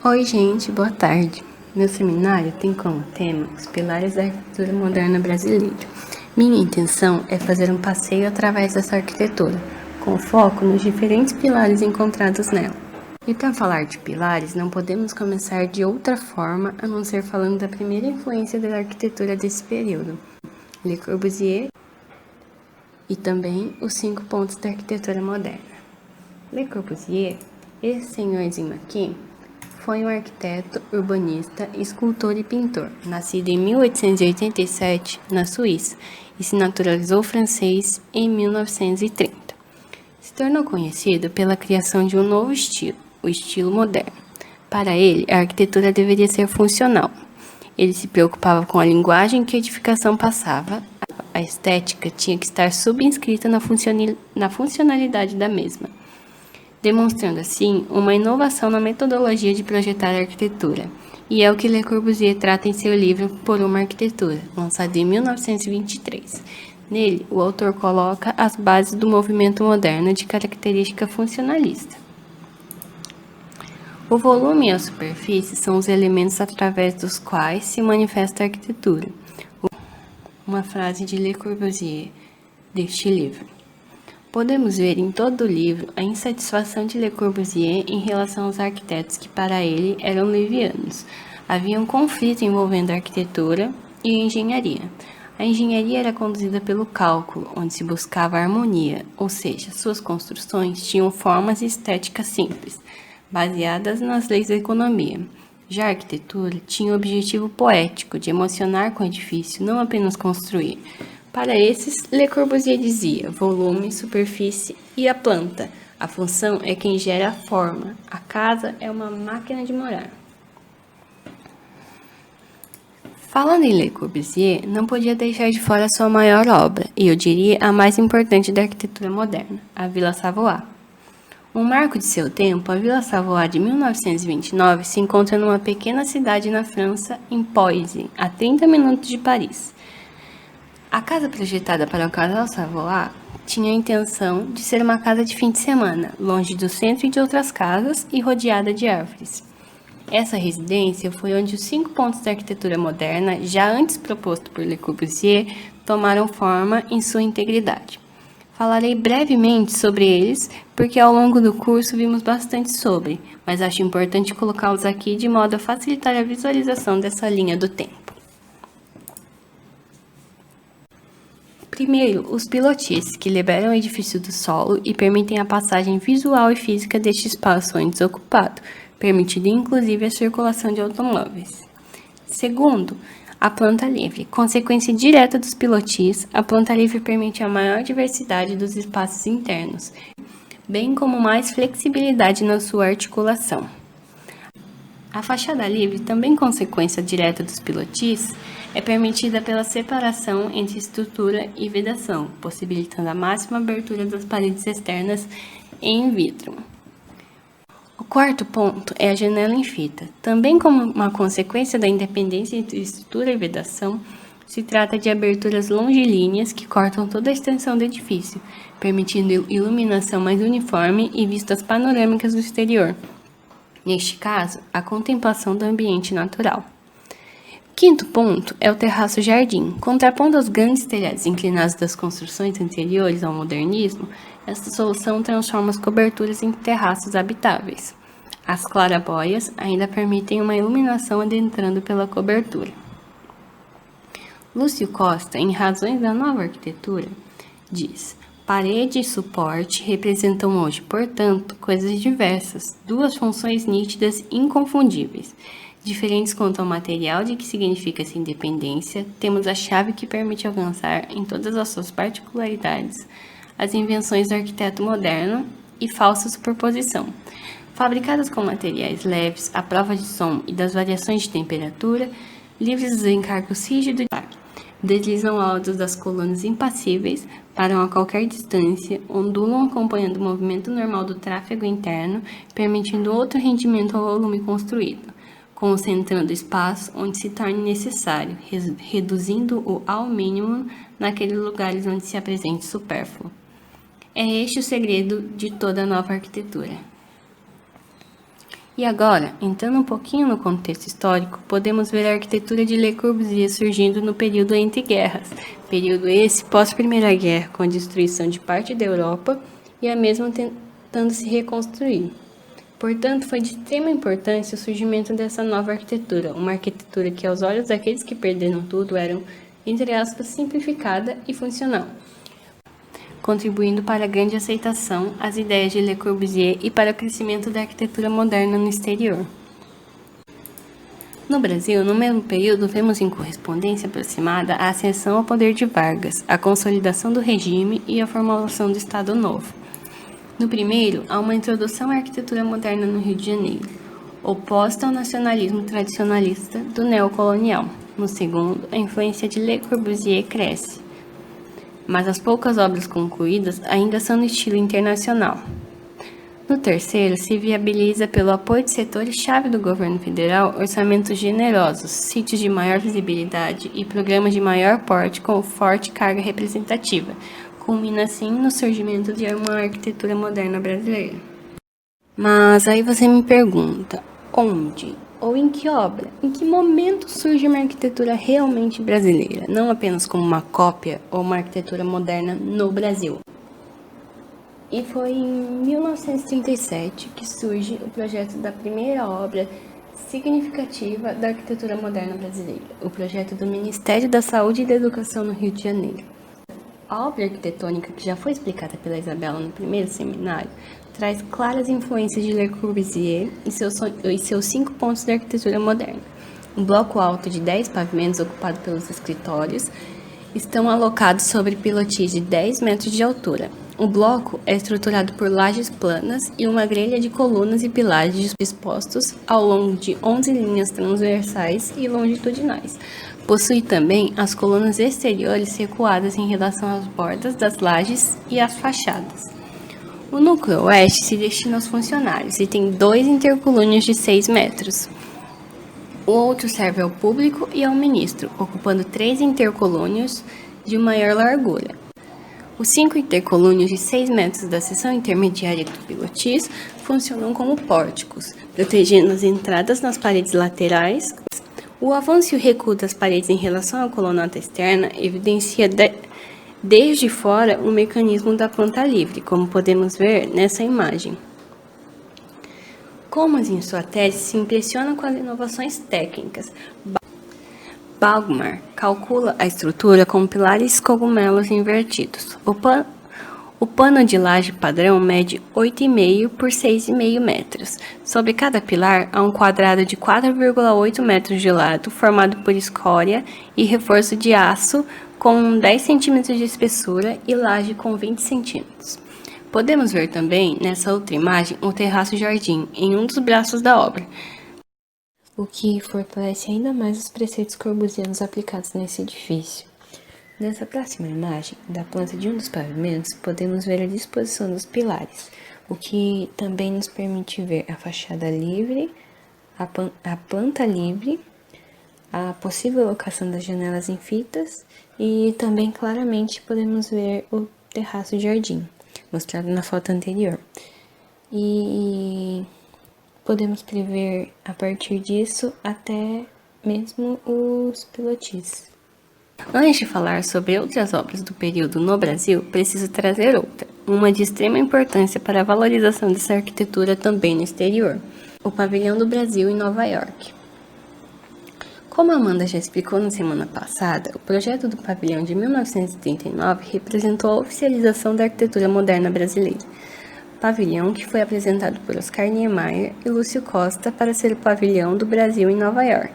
Oi, gente, boa tarde. Meu seminário tem como tema os pilares da arquitetura moderna brasileira. Minha intenção é fazer um passeio através dessa arquitetura, com foco nos diferentes pilares encontrados nela. E para falar de pilares, não podemos começar de outra forma a não ser falando da primeira influência da arquitetura desse período, Le Corbusier, e também os 5 pontos da arquitetura moderna. Le Corbusier, esse senhorzinho aqui, foi um arquiteto, urbanista, escultor e pintor, nascido em 1887 na Suíça e se naturalizou francês em 1930. Se tornou conhecido pela criação de um novo estilo, o estilo moderno. Para ele, a arquitetura deveria ser funcional. Ele se preocupava com a linguagem que a edificação passava, a estética tinha que estar subscrita na funcionalidade da mesma, demonstrando assim uma inovação na metodologia de projetar a arquitetura. E é o que Le Corbusier trata em seu livro Por uma Arquitetura, lançado em 1923. Nele, o autor coloca as bases do movimento moderno de característica funcionalista. O volume e a superfície são os elementos através dos quais se manifesta a arquitetura. Uma frase de Le Corbusier deste livro. Podemos ver em todo o livro a insatisfação de Le Corbusier em relação aos arquitetos que para ele eram levianos. Havia um conflito envolvendo a arquitetura e a engenharia. A engenharia era conduzida pelo cálculo, onde se buscava a harmonia, ou seja, suas construções tinham formas e estéticas simples, baseadas nas leis da economia. Já a arquitetura tinha o objetivo poético de emocionar com o edifício, não apenas construir. Para esses, Le Corbusier dizia: volume, superfície e a planta. A função é quem gera a forma. A casa é uma máquina de morar. Falando em Le Corbusier, não podia deixar de fora sua maior obra, e eu diria a mais importante da arquitetura moderna, a Vila Savoie. Um marco de seu tempo, a Vila Savoie de 1929 se encontra numa pequena cidade na França, em Poissy, a 30 minutos de Paris. A casa projetada para o casal Savoie tinha a intenção de ser uma casa de fim de semana, longe do centro e de outras casas e rodeada de árvores. Essa residência foi onde os 5 pontos da arquitetura moderna, já antes proposto por Le Corbusier, tomaram forma em sua integridade. Falarei brevemente sobre eles, porque ao longo do curso vimos bastante sobre, mas acho importante colocá-los aqui de modo a facilitar a visualização dessa linha do tempo. Primeiro, os pilotis, que liberam o edifício do solo e permitem a passagem visual e física deste espaço antes ocupado, permitindo inclusive a circulação de automóveis. Segundo, a planta livre. Consequência direta dos pilotis, a planta livre permite a maior diversidade dos espaços internos, bem como mais flexibilidade na sua articulação. A fachada livre, também consequência direta dos pilotis, é permitida pela separação entre estrutura e vedação, possibilitando a máxima abertura das paredes externas em vidro. O quarto ponto é a janela em fita. Também como uma consequência da independência entre estrutura e vedação, se trata de aberturas longilíneas que cortam toda a extensão do edifício, permitindo iluminação mais uniforme e vistas panorâmicas do exterior. Neste caso, a contemplação do ambiente natural. Quinto ponto é o terraço-jardim. Contrapondo aos grandes telhados inclinados das construções anteriores ao modernismo, esta solução transforma as coberturas em terraços habitáveis. As claraboias ainda permitem uma iluminação adentrando pela cobertura. Lúcio Costa, em Razões da Nova Arquitetura, diz: parede e suporte representam hoje, portanto, coisas diversas, duas funções nítidas e inconfundíveis. Diferentes quanto ao material de que significa essa independência, temos a chave que permite alcançar, em todas as suas particularidades, as invenções do arquiteto moderno e falsa superposição. Fabricadas com materiais leves, à prova de som e das variações de temperatura, livres dos encargos rígidos deslizam altos das colunas impassíveis, param a qualquer distância, ondulam acompanhando o movimento normal do tráfego interno, permitindo outro rendimento ao volume construído, concentrando espaço onde se torne necessário, reduzindo-o ao mínimo naqueles lugares onde se apresente supérfluo. É este o segredo de toda a nova arquitetura. E agora, entrando um pouquinho no contexto histórico, podemos ver a arquitetura de Le Corbusier surgindo no período entre guerras, período esse pós-Primeira Guerra, com a destruição de parte da Europa e a mesma tentando se reconstruir. Portanto, foi de extrema importância o surgimento dessa nova arquitetura, uma arquitetura que, aos olhos daqueles que perderam tudo, eram, entre aspas, simplificada e funcional, contribuindo para a grande aceitação às ideias de Le Corbusier e para o crescimento da arquitetura moderna no exterior. No Brasil, no mesmo período, vemos em correspondência aproximada a ascensão ao poder de Vargas, a consolidação do regime e a formulação do Estado Novo. No primeiro, há uma introdução à arquitetura moderna no Rio de Janeiro, oposta ao nacionalismo tradicionalista do neocolonial. No segundo, a influência de Le Corbusier cresce, mas as poucas obras concluídas ainda são no estilo internacional. No terceiro, se viabiliza pelo apoio de setores-chave do governo federal orçamentos generosos, sítios de maior visibilidade e programas de maior porte com forte carga representativa. Culmina assim no surgimento de uma arquitetura moderna brasileira. Mas aí você me pergunta, onde ou em que obra, em que momento surge uma arquitetura realmente brasileira, não apenas como uma cópia ou uma arquitetura moderna no Brasil? E foi em 1937 que surge o projeto da primeira obra significativa da arquitetura moderna brasileira, o projeto do Ministério da Saúde e da Educação no Rio de Janeiro. A obra arquitetônica, que já foi explicada pela Isabela no primeiro seminário, traz claras influências de Le Corbusier e seus 5 pontos de arquitetura moderna. Um bloco alto de 10 pavimentos ocupado pelos escritórios estão alocados sobre pilotis de 10 metros de altura. O bloco é estruturado por lajes planas e uma grelha de colunas e pilares dispostos ao longo de 11 linhas transversais e longitudinais. Possui também as colunas exteriores recuadas em relação às bordas das lajes e às fachadas. O núcleo oeste se destina aos funcionários e tem 2 intercolúnios de 6 metros. O outro serve ao público e ao ministro, ocupando 3 intercolúnios de maior largura. Os 5 intercolúnios de 6 metros da seção intermediária do pilotis funcionam como pórticos, protegendo as entradas nas paredes laterais. O avanço e o recuo das paredes em relação à colunata externa evidencia desde fora o mecanismo da planta livre, como podemos ver nessa imagem. Comas, em sua tese, se impressiona com as inovações técnicas. Balgmar calcula a estrutura com pilares cogumelos invertidos. O pano de laje padrão mede 8,5 por 6,5 metros. Sobre cada pilar há um quadrado de 4,8 metros de lado, formado por escória e reforço de aço com 10 centímetros de espessura e laje com 20 centímetros. Podemos ver também, nessa outra imagem, um terraço-jardim em um dos braços da obra, o que fortalece ainda mais os preceitos corbusianos aplicados nesse edifício. Nessa próxima imagem, da planta de um dos pavimentos, podemos ver a disposição dos pilares, o que também nos permite ver a fachada livre, a planta livre, a possível locação das janelas em fitas e também claramente podemos ver o terraço-jardim, mostrado na foto anterior. E podemos prever a partir disso até mesmo os pilotis. Antes de falar sobre outras obras do período no Brasil, preciso trazer outra, uma de extrema importância para a valorização dessa arquitetura também no exterior, o Pavilhão do Brasil em Nova York. Como a Amanda já explicou na semana passada, o projeto do pavilhão de 1939 representou a oficialização da arquitetura moderna brasileira. Pavilhão que foi apresentado por Oscar Niemeyer e Lúcio Costa para ser o Pavilhão do Brasil em Nova York.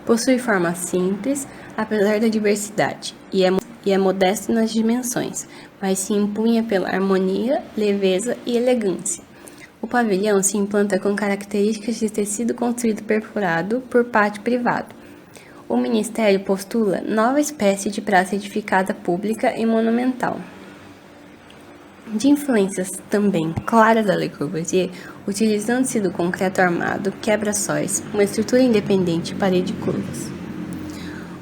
Possui forma simples, apesar da diversidade, e é modesto nas dimensões, mas se impunha pela harmonia, leveza e elegância. O pavilhão se implanta com características de tecido construído perfurado por pátio privado. O Ministério postula nova espécie de praça edificada pública e monumental. De influências também claras da Le Corbusier, utilizando-se do concreto armado, quebra-sóis, uma estrutura independente e parede curvas.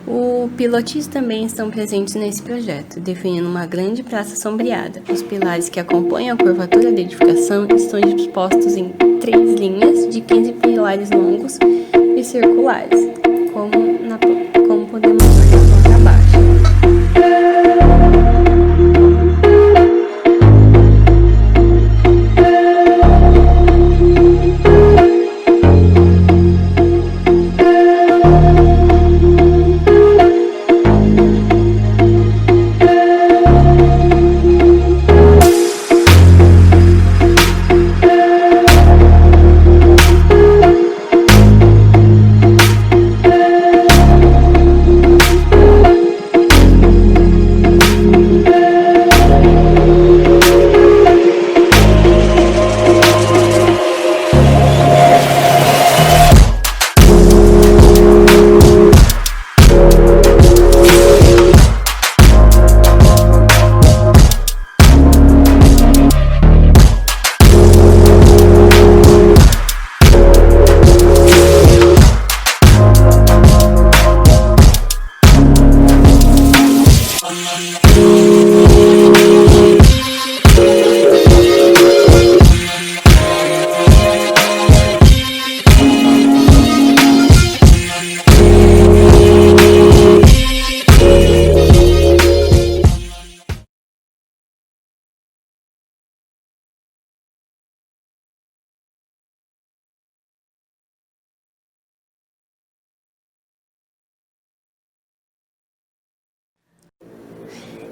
O pilotis também estão presentes nesse projeto, definindo uma grande praça sombreada. Os pilares que acompanham a curvatura da edificação estão dispostos em 3 linhas de 15 pilares longos e circulares, como podemos ver na planta abaixo.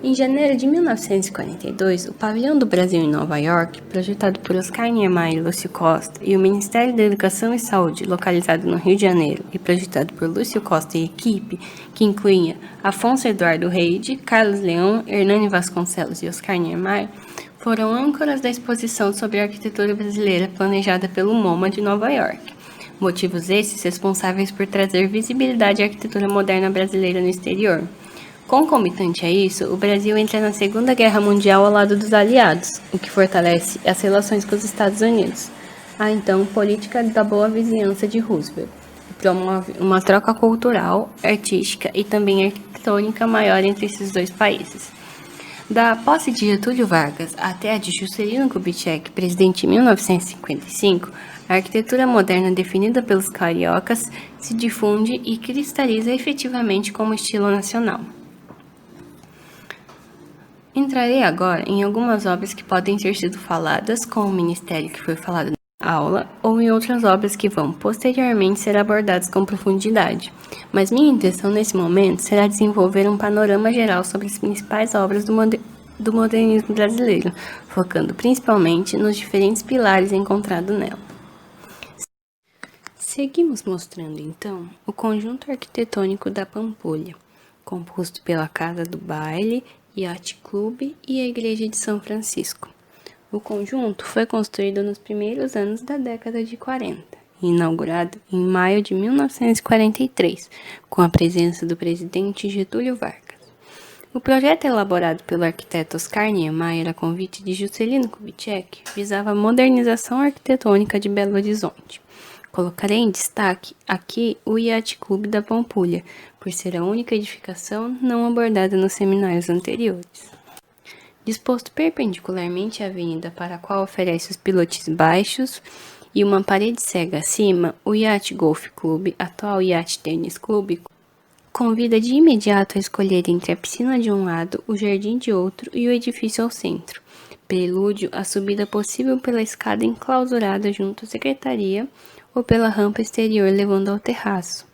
Em janeiro de 1942, o Pavilhão do Brasil em Nova York, projetado por Oscar Niemeyer e Lúcio Costa, e o Ministério da Educação e Saúde, localizado no Rio de Janeiro e projetado por Lúcio Costa e equipe, que incluía Afonso Eduardo Reide, Carlos Leão, Hernani Vasconcelos e Oscar Niemeyer, foram âncoras da exposição sobre a arquitetura brasileira planejada pelo MoMA de Nova York. Motivos esses responsáveis por trazer visibilidade à arquitetura moderna brasileira no exterior. Concomitante a isso, o Brasil entra na Segunda Guerra Mundial ao lado dos aliados, o que fortalece as relações com os Estados Unidos. A então política da boa vizinhança de Roosevelt promove uma troca cultural, artística e também arquitetônica maior entre esses dois países. Da posse de Getúlio Vargas até a de Juscelino Kubitschek, presidente em 1955, a arquitetura moderna definida pelos cariocas se difunde e cristaliza efetivamente como estilo nacional. Entrarei agora em algumas obras que podem ter sido faladas com o ministério que foi falado na aula, ou em outras obras que vão posteriormente ser abordadas com profundidade. Mas minha intenção nesse momento será desenvolver um panorama geral sobre as principais obras do modernismo brasileiro, focando principalmente nos diferentes pilares encontrados nela. Seguimos mostrando então o conjunto arquitetônico da Pampulha, composto pela Casa do Baile, Yacht Club e a Igreja de São Francisco. O conjunto foi construído nos primeiros anos da década de 40 e inaugurado em maio de 1943, com a presença do presidente Getúlio Vargas. O projeto elaborado pelo arquiteto Oscar Niemeyer a convite de Juscelino Kubitschek visava a modernização arquitetônica de Belo Horizonte. Colocarei em destaque aqui o Yacht Club da Pampulha, por ser a única edificação não abordada nos seminários anteriores. Disposto perpendicularmente à avenida para a qual oferece os pilotis baixos e uma parede cega acima, o Yacht Golf Club, atual Yacht Tennis Club, convida de imediato a escolher entre a piscina de um lado, o jardim de outro e o edifício ao centro. Prelúdio à subida possível pela escada enclausurada junto à secretaria ou pela rampa exterior levando ao terraço.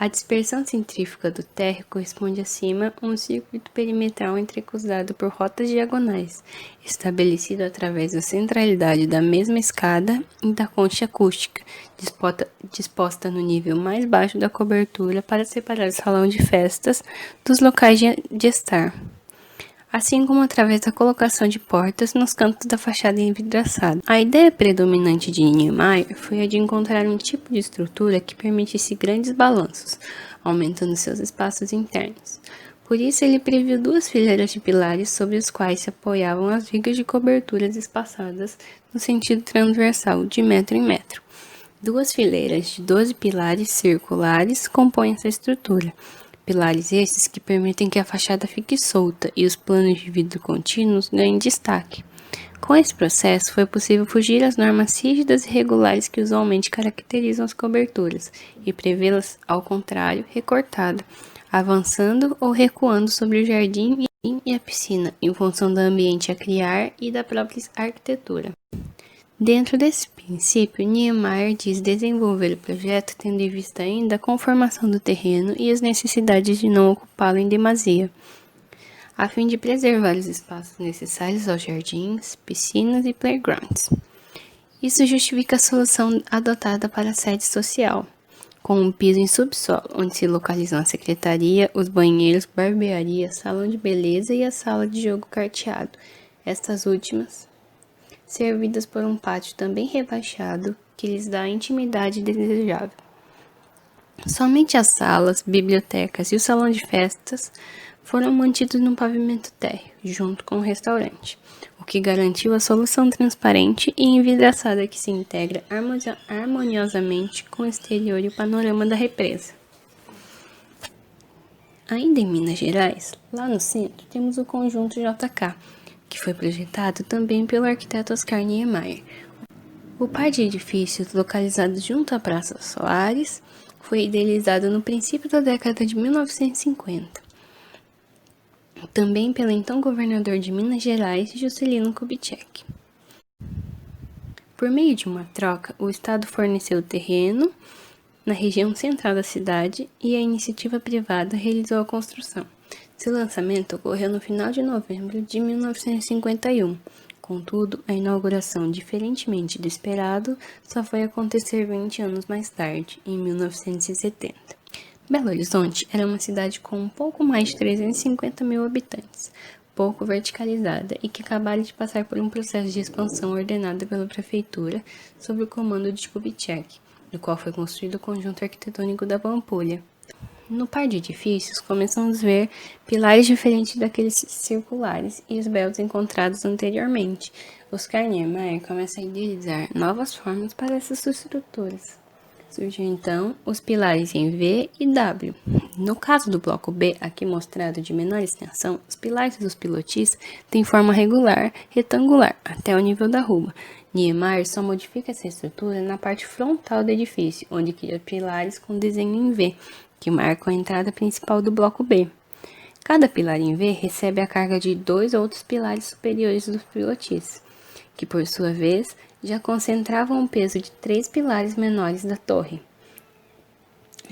A dispersão centrífuga do térreo corresponde acima a um circuito perimetral entrecruzado por rotas diagonais, estabelecido através da centralidade da mesma escada e da concha acústica, disposta no nível mais baixo da cobertura para separar o salão de festas dos locais de estar, assim como através da colocação de portas nos cantos da fachada envidraçada. A ideia predominante de Niemeyer foi a de encontrar um tipo de estrutura que permitisse grandes balanços, aumentando seus espaços internos. Por isso, ele previu 2 fileiras de pilares sobre os quais se apoiavam as vigas de coberturas espaçadas no sentido transversal, de metro em metro. Duas fileiras de 12 pilares circulares compõem essa estrutura. Pilares esses que permitem que a fachada fique solta e os planos de vidro contínuos ganhem destaque. Com esse processo, foi possível fugir às normas rígidas e regulares que usualmente caracterizam as coberturas e prevê-las, ao contrário, recortada, avançando ou recuando sobre o jardim e a piscina, em função do ambiente a criar e da própria arquitetura. Dentro desse princípio, Niemeyer diz desenvolver o projeto tendo em vista ainda a conformação do terreno e as necessidades de não ocupá-lo em demasia, a fim de preservar os espaços necessários aos jardins, piscinas e playgrounds. Isso justifica a solução adotada para a sede social, com um piso em subsolo, onde se localizam a secretaria, os banheiros, barbearia, salão de beleza e a sala de jogo carteado, estas últimas servidas por um pátio também rebaixado que lhes dá a intimidade desejável. Somente as salas, bibliotecas e o salão de festas foram mantidos no pavimento térreo, junto com o restaurante, o que garantiu a solução transparente e envidraçada que se integra harmoniosamente com o exterior e o panorama da represa. Ainda em Minas Gerais, lá no centro, temos o conjunto JK, que foi projetado também pelo arquiteto Oscar Niemeyer. O par de edifícios, localizados junto à Praça Soares, foi idealizado no princípio da década de 1950, também pelo então governador de Minas Gerais, Juscelino Kubitschek. Por meio de uma troca, o Estado forneceu o terreno na região central da cidade e a iniciativa privada realizou a construção. Seu lançamento ocorreu no final de novembro de 1951. Contudo, a inauguração, diferentemente do esperado, só foi acontecer 20 anos mais tarde, em 1970. Belo Horizonte era uma cidade com um pouco mais de 350 mil habitantes, pouco verticalizada e que acabara de passar por um processo de expansão ordenado pela prefeitura sob o comando de Kubitschek, no qual foi construído o conjunto arquitetônico da Pampulha. No par de edifícios, começamos a ver pilares diferentes daqueles circulares e esbeltos encontrados anteriormente. Oscar Niemeyer começa a idealizar novas formas para essas estruturas. Surgiu então os pilares em V e W. No caso do bloco B, aqui mostrado de menor extensão, os pilares dos pilotis têm forma regular, retangular, até o nível da rua. Niemeyer só modifica essa estrutura na parte frontal do edifício, onde cria pilares com desenho em V, que marcam a entrada principal do bloco B. Cada pilar em V recebe a carga de 2 outros pilares superiores dos pilotis, que por sua vez já concentravam o peso de 3 pilares menores da torre.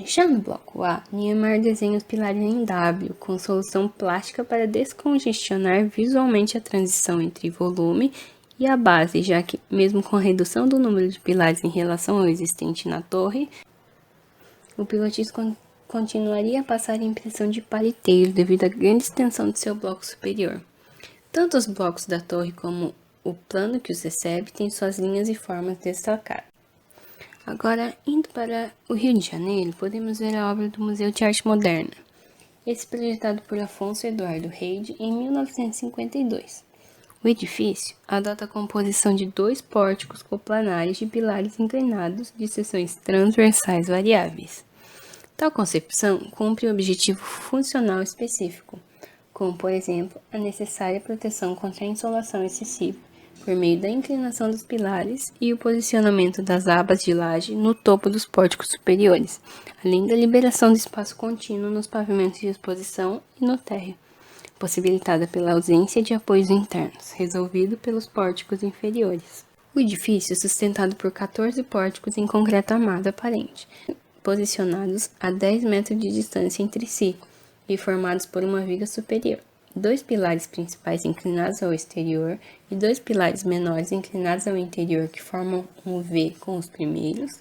Já no bloco A, Niemeyer desenha os pilares em W, com solução plástica para descongestionar visualmente a transição entre volume e a base, já que, mesmo com a redução do número de pilares em relação ao existente na torre, o pilotis continuaria a passar a impressão de paliteiro devido à grande extensão de seu bloco superior. Tanto os blocos da torre como o plano que os recebe têm suas linhas e formas destacadas. Agora, indo para o Rio de Janeiro, podemos ver a obra do Museu de Arte Moderna, esse projetado por Afonso Eduardo Reide em 1952. O edifício adota a composição de 2 pórticos coplanares de pilares inclinados de seções transversais variáveis. Tal concepção cumpre um objetivo funcional específico, como, por exemplo, a necessária proteção contra a insolação excessiva, por meio da inclinação dos pilares e o posicionamento das abas de laje no topo dos pórticos superiores, além da liberação de espaço contínuo nos pavimentos de exposição e no térreo, possibilitada pela ausência de apoios internos, resolvido pelos pórticos inferiores. O edifício é sustentado por 14 pórticos em concreto armado aparente, posicionados a 10 metros de distância entre si e formados por uma viga superior, 2 pilares principais inclinados ao exterior e 2 pilares menores inclinados ao interior que formam um V com os primeiros.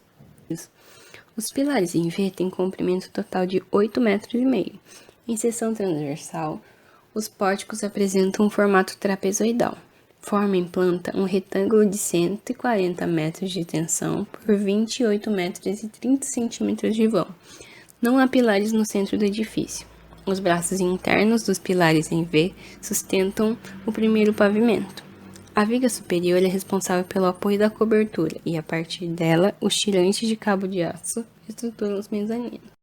Os pilares em V têm comprimento total de 8,5 metros. Em seção transversal, os pórticos apresentam um formato trapezoidal. Forma em planta um retângulo de 140 metros de extensão por 28 metros e 30 centímetros de vão. Não há pilares no centro do edifício. Os braços internos dos pilares em V sustentam o primeiro pavimento. A viga superior é responsável pelo apoio da cobertura e, a partir dela, os tirantes de cabo de aço estruturam os mezaninos.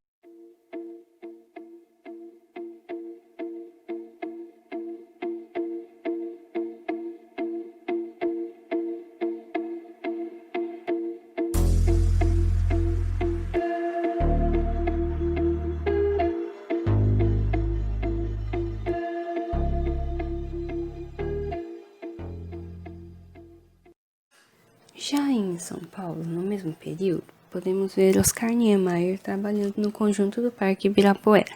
Já em São Paulo, no mesmo período, podemos ver Oscar Niemeyer trabalhando no conjunto do Parque Ibirapuera.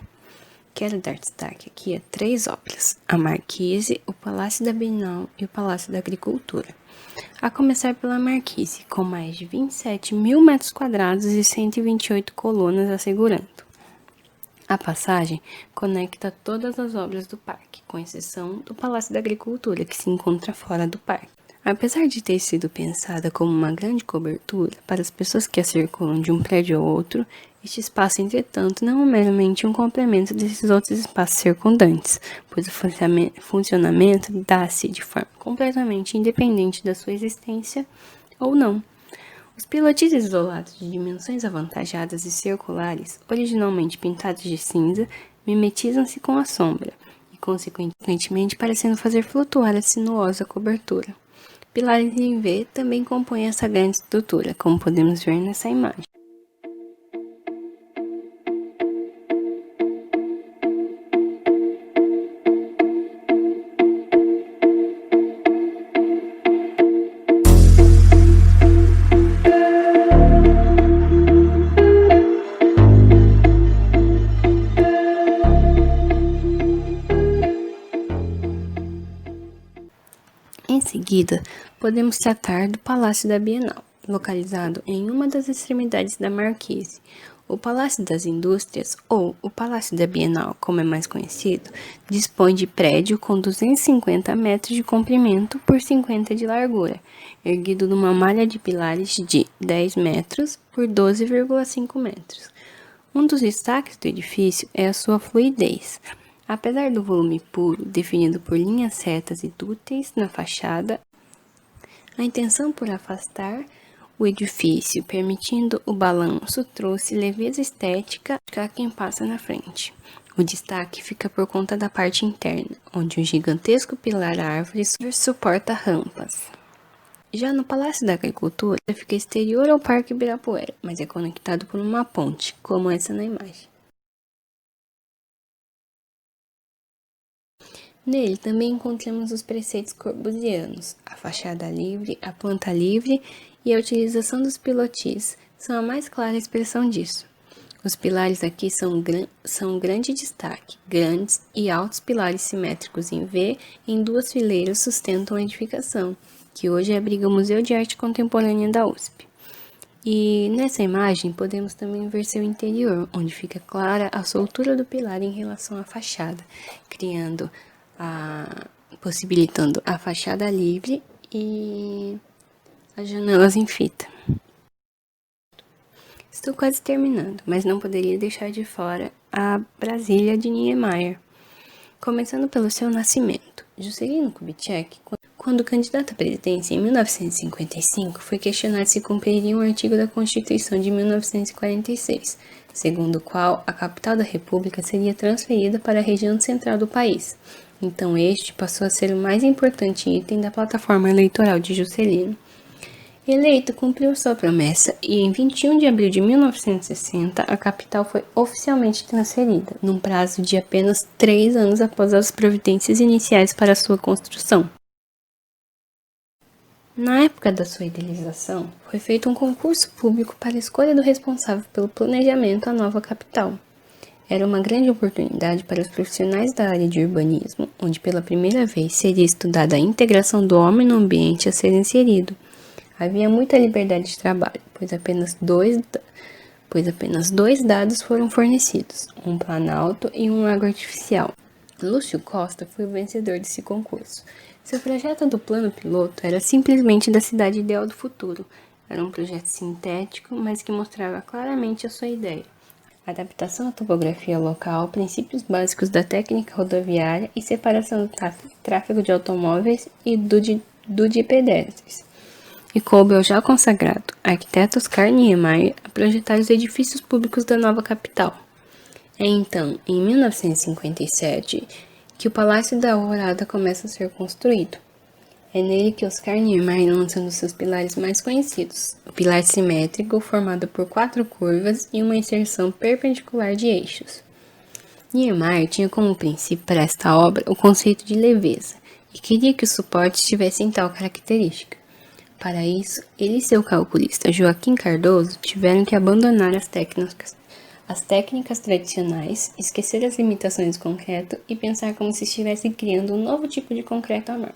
Quero dar destaque aqui a 3 obras: a Marquise, o Palácio da Bienal e o Palácio da Agricultura. A começar pela Marquise, com mais de 27.000 metros quadrados e 128 colunas assegurando. A passagem conecta todas as obras do parque, com exceção do Palácio da Agricultura, que se encontra fora do parque. Apesar de ter sido pensada como uma grande cobertura para as pessoas que a circulam de um prédio ao outro, este espaço, entretanto, não é meramente um complemento desses outros espaços circundantes, pois o funcionamento dá-se de forma completamente independente da sua existência ou não. Os pilotis isolados de dimensões avantajadas e circulares, originalmente pintados de cinza, mimetizam-se com a sombra e, consequentemente, parecendo fazer flutuar a sinuosa cobertura. Pilares em V também compõem essa grande estrutura, como podemos ver nessa imagem. Em seguida, podemos tratar do Palácio da Bienal, localizado em uma das extremidades da Marquise. O Palácio das Indústrias, ou o Palácio da Bienal, como é mais conhecido, dispõe de prédio com 250 metros de comprimento por 50 de largura, erguido numa malha de pilares de 10 metros por 12,5 metros. Um dos destaques do edifício é a sua fluidez. Apesar do volume puro, definido por linhas retas e dúteis na fachada, a intenção por afastar o edifício, permitindo o balanço, trouxe leveza estética a quem passa na frente. O destaque fica por conta da parte interna, onde um gigantesco pilar árvore suporta rampas. Já no Palácio da Agricultura, fica exterior ao Parque Ibirapuera, mas é conectado por uma ponte, como essa na imagem. Nele também encontramos os preceitos corbusianos, a fachada livre, a planta livre e a utilização dos pilotis são a mais clara expressão disso. Os pilares aqui são grande destaque, grandes e altos pilares simétricos em V em 2 fileiras sustentam a edificação, que hoje abriga o Museu de Arte Contemporânea da USP. E nessa imagem podemos também ver seu interior, onde fica clara a soltura do pilar em relação à fachada, possibilitando a fachada livre e as janelas em fita. Estou quase terminando, mas não poderia deixar de fora a Brasília de Niemeyer. Começando pelo seu nascimento, Juscelino Kubitschek, quando candidato à presidência em 1955, foi questionado se cumpriria um artigo da Constituição de 1946, segundo o qual a capital da República seria transferida para a região central do país. Então este passou a ser o mais importante item da plataforma eleitoral de Juscelino. Eleito, cumpriu sua promessa e em 21 de abril de 1960 a capital foi oficialmente transferida, num prazo de apenas 3 anos após as providências iniciais para sua construção. Na época da sua idealização, foi feito um concurso público para a escolha do responsável pelo planejamento da nova capital. Era uma grande oportunidade para os profissionais da área de urbanismo, onde pela primeira vez seria estudada a integração do homem no ambiente a ser inserido. Havia muita liberdade de trabalho, pois apenas dois dados foram fornecidos, um planalto e um lago artificial. Lúcio Costa foi o vencedor desse concurso. Seu projeto do plano piloto era simplesmente da cidade ideal do futuro. Era um projeto sintético, mas que mostrava claramente a sua ideia. Adaptação à topografia local, princípios básicos da técnica rodoviária e separação do tráfego de automóveis e do de de pedestres, e coube ao já consagrado arquiteto Oscar Niemeyer a projetar os edifícios públicos da nova capital. É então, em 1957, que o Palácio da Alvorada começa a ser construído. É nele que Oscar Niemeyer lança um dos seus pilares mais conhecidos, o pilar simétrico, formado por 4 curvas e uma inserção perpendicular de eixos. Niemeyer tinha como princípio para esta obra o conceito de leveza, e queria que os suportes tivessem tal característica. Para isso, ele e seu calculista Joaquim Cardoso tiveram que abandonar as técnicas tradicionais, esquecer as limitações do concreto e pensar como se estivesse criando um novo tipo de concreto à mão.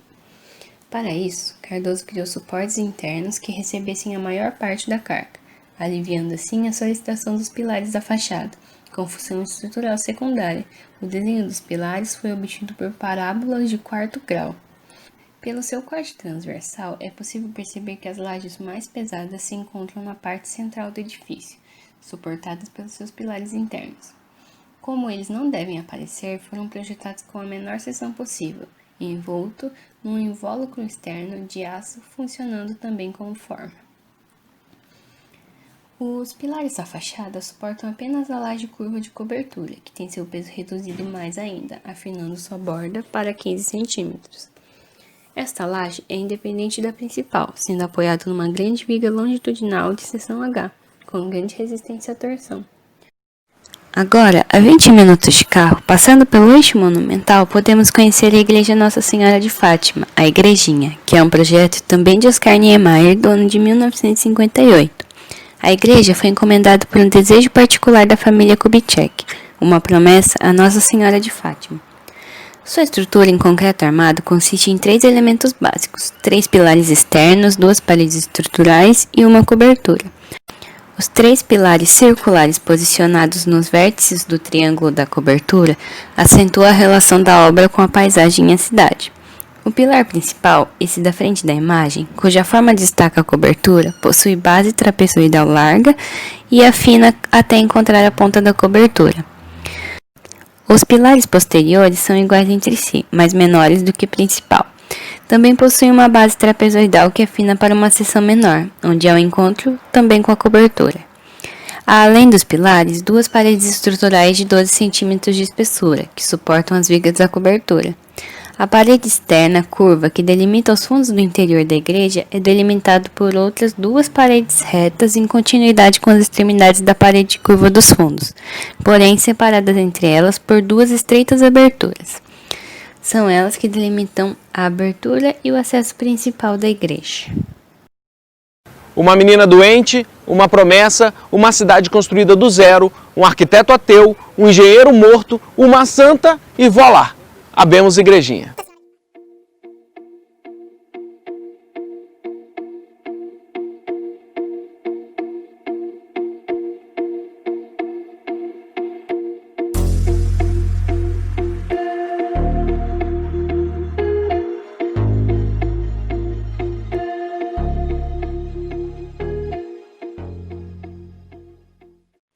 Para isso, Cardoso criou suportes internos que recebessem a maior parte da carga, aliviando assim a solicitação dos pilares da fachada, com função estrutural secundária. O desenho dos pilares foi obtido por parábolas de quarto grau. Pelo seu corte transversal, é possível perceber que as lajes mais pesadas se encontram na parte central do edifício, suportadas pelos seus pilares internos. Como eles não devem aparecer, foram projetados com a menor seção possível, envolto num invólucro externo de aço funcionando também como forma. Os pilares da fachada suportam apenas a laje curva de cobertura, que tem seu peso reduzido mais ainda, afinando sua borda para 15 centímetros. Esta laje é independente da principal, sendo apoiada numa grande viga longitudinal de seção H, com grande resistência à torção. Agora, a 20 minutos de carro, passando pelo eixo monumental, podemos conhecer a Igreja Nossa Senhora de Fátima, a Igrejinha, que é um projeto também de Oscar Niemeyer, do ano de 1958. A igreja foi encomendada por um desejo particular da família Kubitschek, uma promessa a Nossa Senhora de Fátima. Sua estrutura em concreto armado consiste em 3 elementos básicos, 3 pilares externos, 2 paredes estruturais e uma cobertura. Os 3 pilares circulares posicionados nos vértices do triângulo da cobertura acentuam a relação da obra com a paisagem e a cidade. O pilar principal, esse da frente da imagem, cuja forma destaca a cobertura, possui base trapezoidal larga e afina até encontrar a ponta da cobertura. Os pilares posteriores são iguais entre si, mas menores do que o principal. Também possui uma base trapezoidal que afina para uma seção menor, onde há o encontro também com a cobertura. Há, além dos pilares, 2 paredes estruturais de 12 cm de espessura, que suportam as vigas da cobertura. A parede externa curva que delimita os fundos do interior da igreja é delimitado por outras 2 paredes retas em continuidade com as extremidades da parede curva dos fundos, porém separadas entre elas por 2 estreitas aberturas. São elas que delimitam a abertura e o acesso principal da igreja. Uma menina doente, uma promessa, uma cidade construída do zero, um arquiteto ateu, um engenheiro morto, uma santa e voilá! Abemos Igrejinha.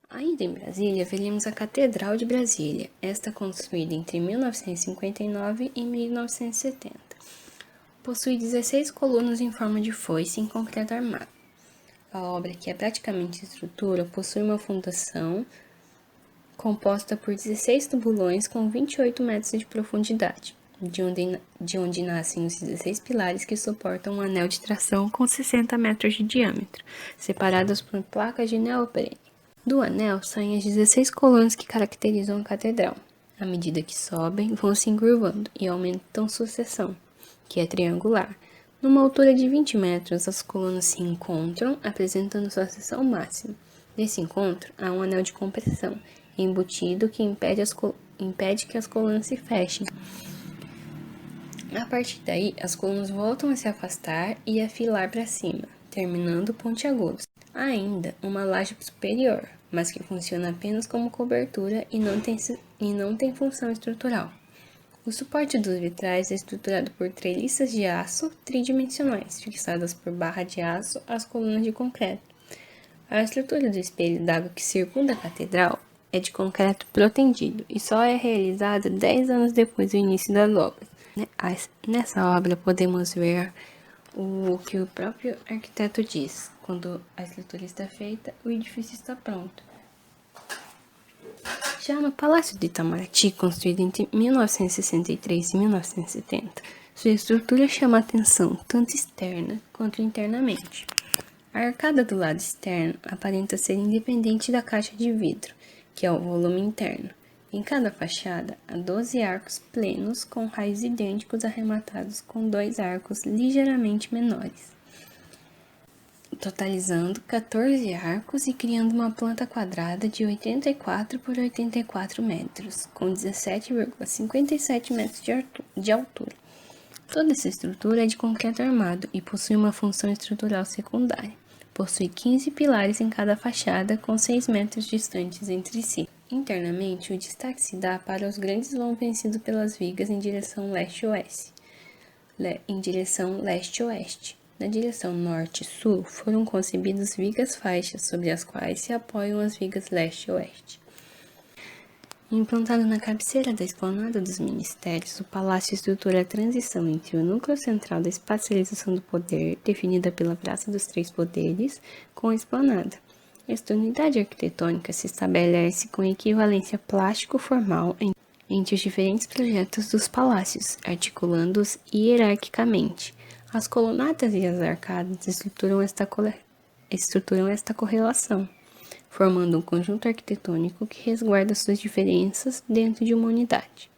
Ainda em Brasília, veríamos a Catedral de Brasília, esta construída entre 1959 e 1970. Possui 16 colunas em forma de foice em concreto armado. A obra, que é praticamente estrutura, possui uma fundação composta por 16 tubulões com 28 metros de profundidade, de onde nascem os 16 pilares que suportam um anel de tração com 60 metros de diâmetro, separados por placas de neoprene. Do anel saem as 16 colunas que caracterizam a catedral. À medida que sobem, vão se encurvando e aumentam sua seção, que é triangular. Numa altura de 20 metros, as colunas se encontram, apresentando sua seção máxima. Nesse encontro, há um anel de compressão embutido que impede que as colunas se fechem. A partir daí, as colunas voltam a se afastar e a filar para cima, terminando pontiagudos. Há ainda uma laje superior, mas que funciona apenas como cobertura e não tem função estrutural. O suporte dos vitrais é estruturado por treliças de aço tridimensionais, fixadas por barra de aço às colunas de concreto. A estrutura do espelho d'água que circunda a catedral é de concreto protendido e só é realizada 10 anos depois do início das obras. Nessa obra podemos ver o que o próprio arquiteto diz: quando a estrutura está feita, o edifício está pronto. Já no Palácio de Itamaraty, construído entre 1963 e 1970, sua estrutura chama a atenção tanto externa quanto internamente. A arcada do lado externo aparenta ser independente da caixa de vidro, que é o volume interno. Em cada fachada, há 12 arcos plenos com raios idênticos arrematados com 2 arcos ligeiramente menores, totalizando 14 arcos e criando uma planta quadrada de 84 por 84 metros, com 17,57 metros de altura. Toda essa estrutura é de concreto armado e possui uma função estrutural secundária. Possui 15 pilares em cada fachada, com 6 metros distantes entre si. Internamente, o destaque se dá para os grandes vãos vencidos pelas vigas em direção leste-oeste. Na direção norte-sul, foram concebidas vigas faixas, sobre as quais se apoiam as vigas leste-oeste. Implantado na cabeceira da esplanada dos ministérios, o palácio estrutura a transição entre o núcleo central da espacialização do poder, definida pela Praça dos Três Poderes, com a esplanada. Esta unidade arquitetônica se estabelece com equivalência plástico-formal entre os diferentes projetos dos palácios, articulando-os hierarquicamente. As colunatas e as arcadas estruturam esta correlação, formando um conjunto arquitetônico que resguarda suas diferenças dentro de uma unidade.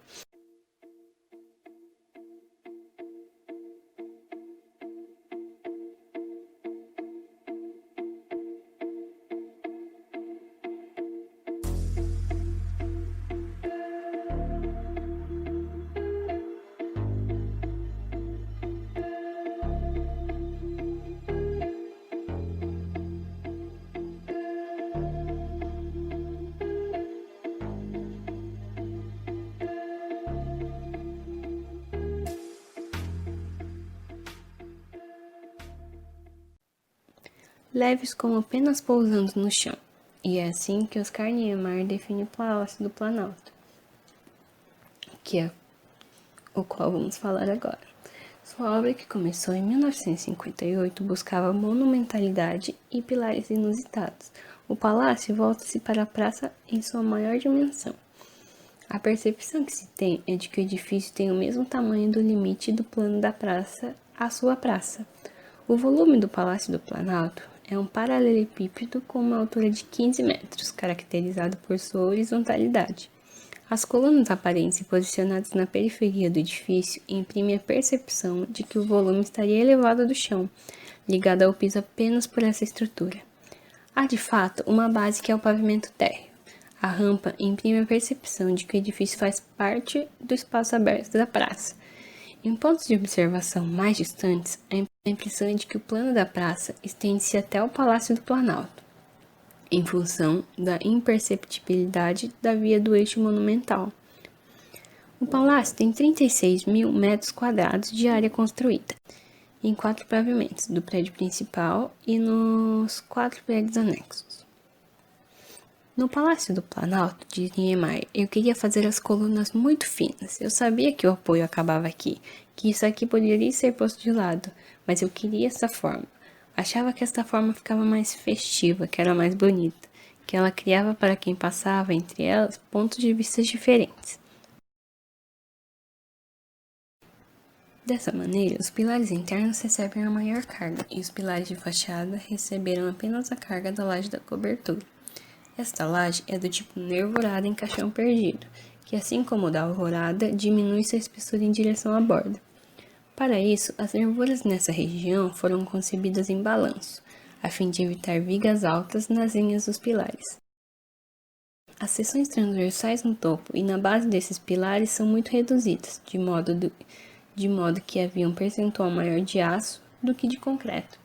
Leves como apenas pousando no chão, e é assim que Oscar Niemeyer define o Palácio do Planalto, que é o qual vamos falar agora. Sua obra, que começou em 1958, buscava monumentalidade e pilares inusitados. O palácio volta-se para a praça em sua maior dimensão. A percepção que se tem é de que o edifício tem o mesmo tamanho do limite do plano da praça à sua praça. O volume do Palácio do Planalto é um paralelepípedo com uma altura de 15 metros, caracterizado por sua horizontalidade. As colunas aparentes e posicionadas na periferia do edifício imprimem a percepção de que o volume estaria elevado do chão, ligado ao piso apenas por essa estrutura. Há, de fato, uma base que é o pavimento térreo. A rampa imprime a percepção de que o edifício faz parte do espaço aberto da praça. Em pontos de observação mais distantes, a impressão é de que o plano da praça estende-se até o Palácio do Planalto, em função da imperceptibilidade da via do eixo monumental. O palácio tem 36 mil metros quadrados de área construída, em 4 pavimentos, do prédio principal e nos 4 prédios anexos. No Palácio do Planalto, diz Niemeyer, eu queria fazer as colunas muito finas. Eu sabia que o apoio acabava aqui, que isso aqui poderia ser posto de lado, mas eu queria essa forma. Achava que esta forma ficava mais festiva, que era mais bonita, que ela criava para quem passava entre elas pontos de vista diferentes. Dessa maneira, os pilares internos recebem a maior carga e os pilares de fachada receberam apenas a carga da laje da cobertura. Esta laje é do tipo nervurada em caixão perdido, que assim como o da alvorada, diminui sua espessura em direção à borda. Para isso, as nervuras nessa região foram concebidas em balanço, a fim de evitar vigas altas nas linhas dos pilares. As seções transversais no topo e na base desses pilares são muito reduzidas, de modo que havia um percentual maior de aço do que de concreto.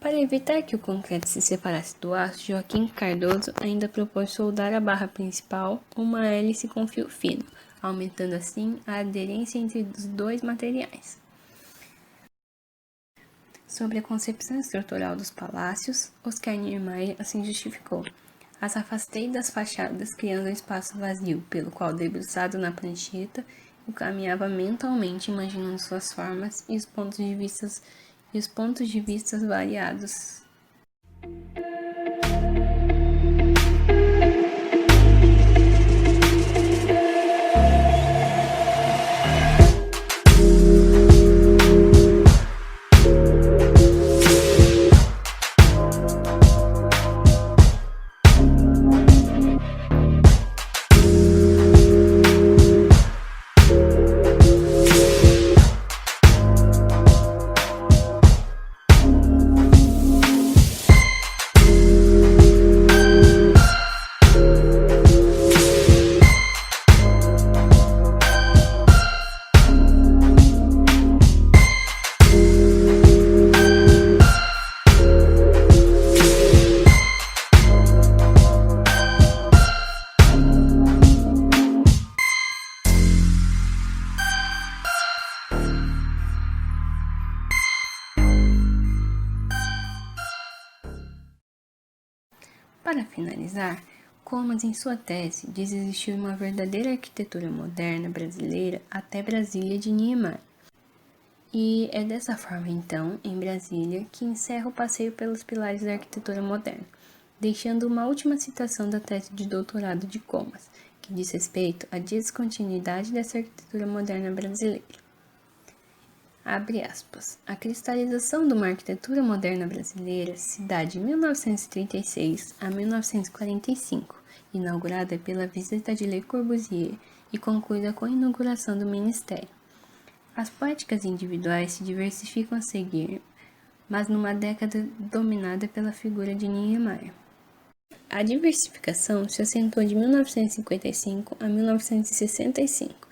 Para evitar que o concreto se separasse do aço, Joaquim Cardoso ainda propôs soldar a barra principal uma hélice com fio fino, aumentando assim a aderência entre os dois materiais. Sobre a concepção estrutural dos palácios, Oscar Niemeyer assim justificou: as afastei das fachadas, criando um espaço vazio, pelo qual, debruçado na prancheta, eu caminhava mentalmente imaginando suas formas e os pontos de vista e os pontos de vista variados. Para finalizar, Comas, em sua tese, diz existir uma verdadeira arquitetura moderna brasileira até Brasília de Niemeyer. E é dessa forma, então, em Brasília, que encerra o passeio pelos pilares da arquitetura moderna, deixando uma última citação da tese de doutorado de Comas, que diz respeito à descontinuidade dessa arquitetura moderna brasileira. Abre aspas. A cristalização de uma arquitetura moderna brasileira se dá de 1936 a 1945, inaugurada pela visita de Le Corbusier e concluída com a inauguração do Ministério. As poéticas individuais se diversificam a seguir, mas numa década dominada pela figura de Niemeyer. A diversificação se acentuou de 1955 a 1965.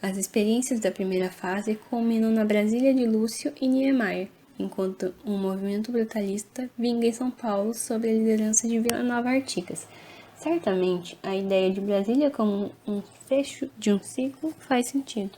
As experiências da primeira fase culminam na Brasília de Lúcio e Niemeyer, enquanto um movimento brutalista vinga em São Paulo sob a liderança de Vila Nova Artigas. Certamente, a ideia de Brasília como um fecho de um ciclo faz sentido.